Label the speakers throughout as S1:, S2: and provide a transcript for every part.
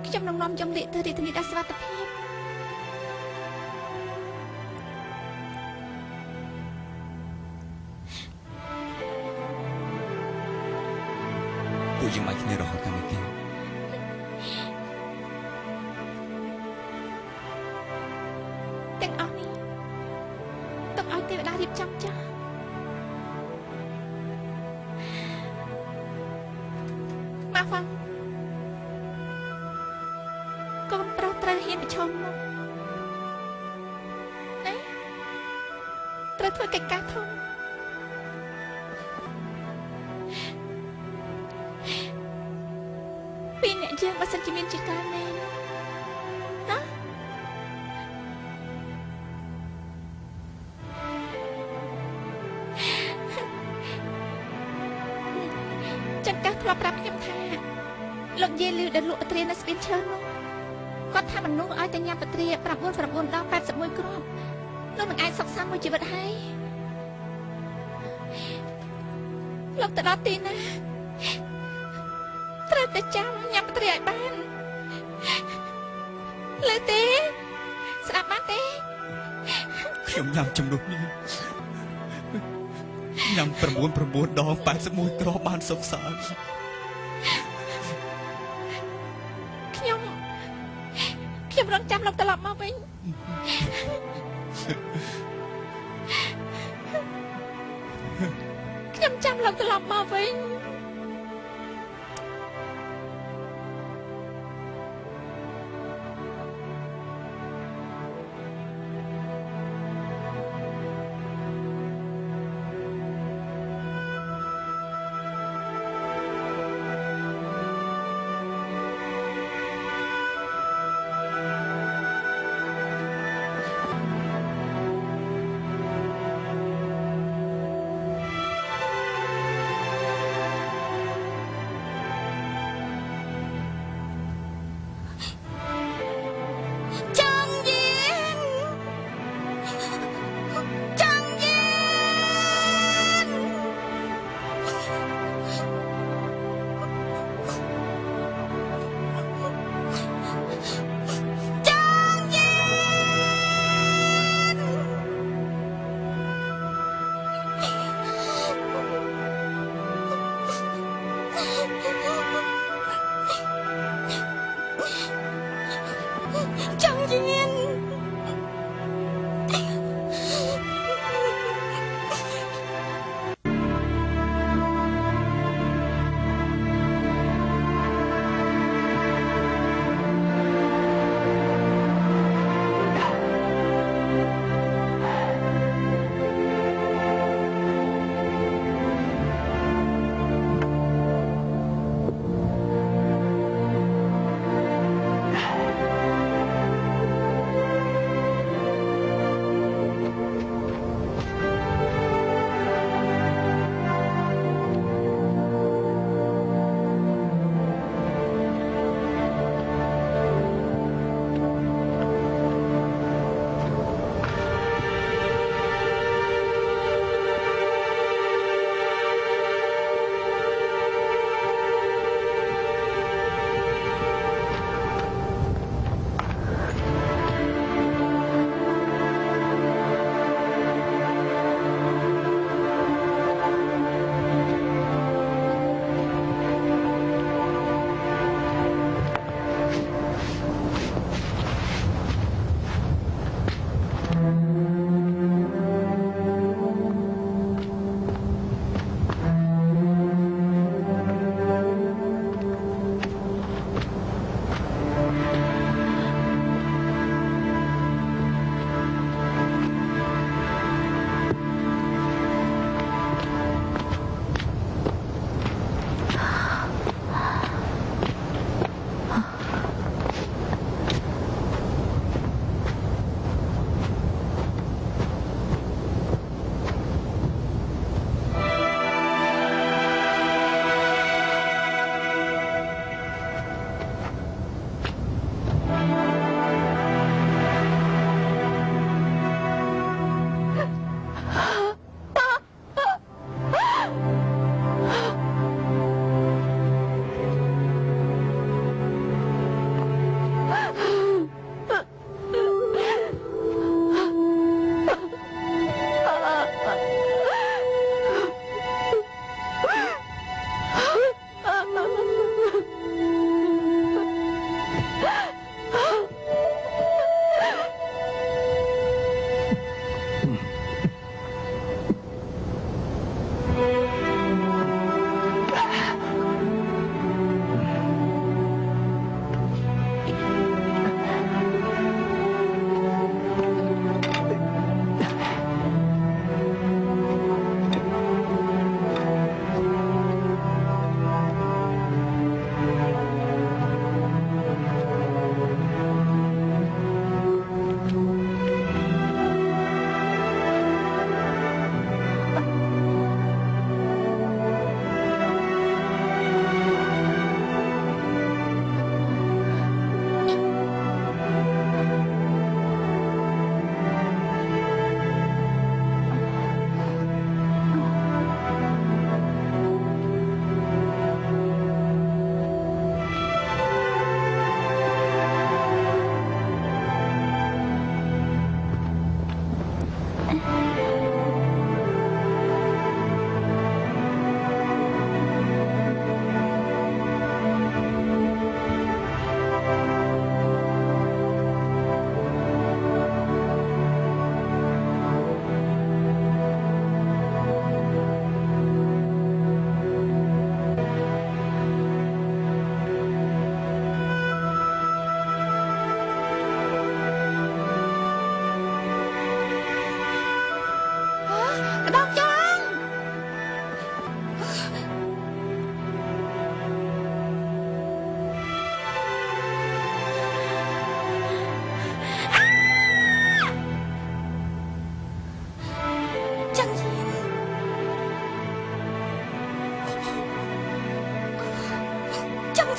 S1: ខ្ញុំនឹងនាំយំលៀកទៅរាជធានីដល់សុវត្ថិភាព
S2: ពួកយើងមកគ្នារហូតដល់នេះទេ
S1: ទាំងអស់នេះទុកឲ្យទេវតារៀបចំចាស់មកផងកូនប្រុសត្រូវហ៊ានប្រឈមមុខណាត្រូវធ្វើកិច្ចការធំពីអ្នកយើងបើសិនជាមានជាការមែនណាចង្កាស់ធ្លាប់ប្រាប់ខ្ញុំថាលោកយាយលឺដែលលក់ត្រៀននៅស្ពានឈើនោះគាត់ថាមនុស្សឲ្យតែញ៉ាំត្រៀ9 ដល់81គ្រាប់នោះនឹងអាចសុខសាន្តមួយជីវិតហើយលោកទៅដល់ទីណាត្រូវតែចាំញ៉ាំត្រៀឲ្យបានលើទេស្ដាប់បានទេ
S2: ខ្ញុំញ៉ាំចំនួននេះញ៉ាំ9 ដង81គ្រាប់បានសុខសាន្ត
S1: ខ្ញុំរងចាំលោកត្រឡប់មកវិញខ្ញុំចាំលោកត្រឡប់មកវិញ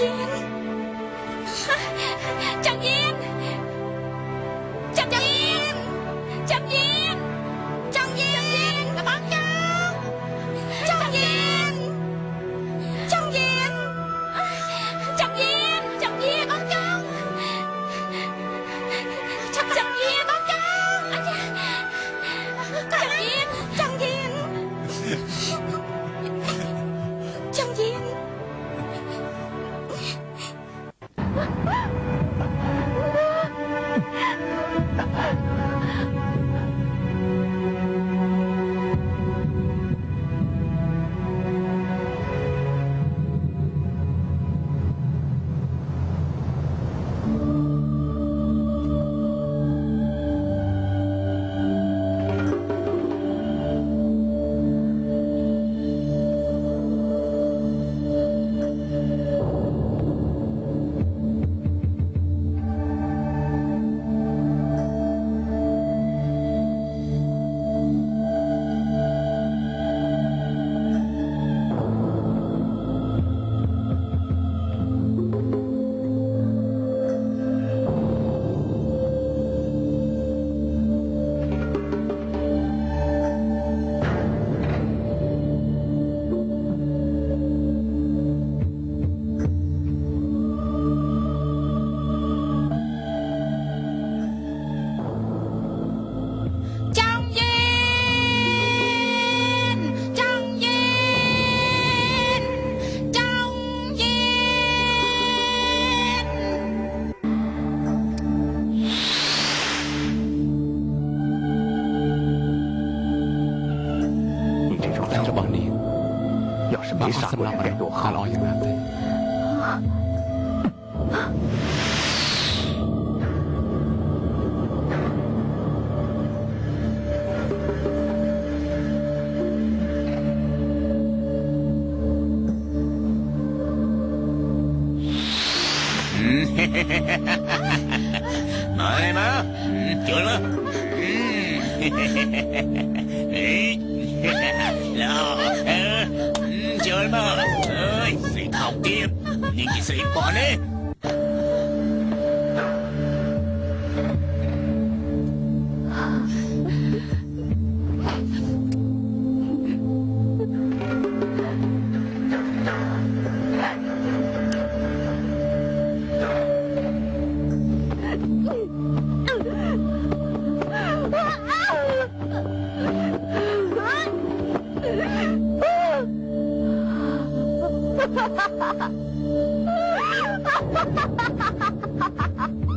S1: Yên Trần Yên Trần Yên Trần Yên Trần Yên là bác cháu Trần Yên Trần Yên Trần Yên Trần Yên bác cháu Trần Yên bác cháu Trần Yên Trần Yên Trần Yên
S3: Bạn có xâm lọc ở đâu, ta lo cho bạn thế.
S4: Nói mà chửi mà chửi mà ơi sĩ thảo kiếp nhưng chỉ sĩ bỏ đi
S5: Ha ha ha ha!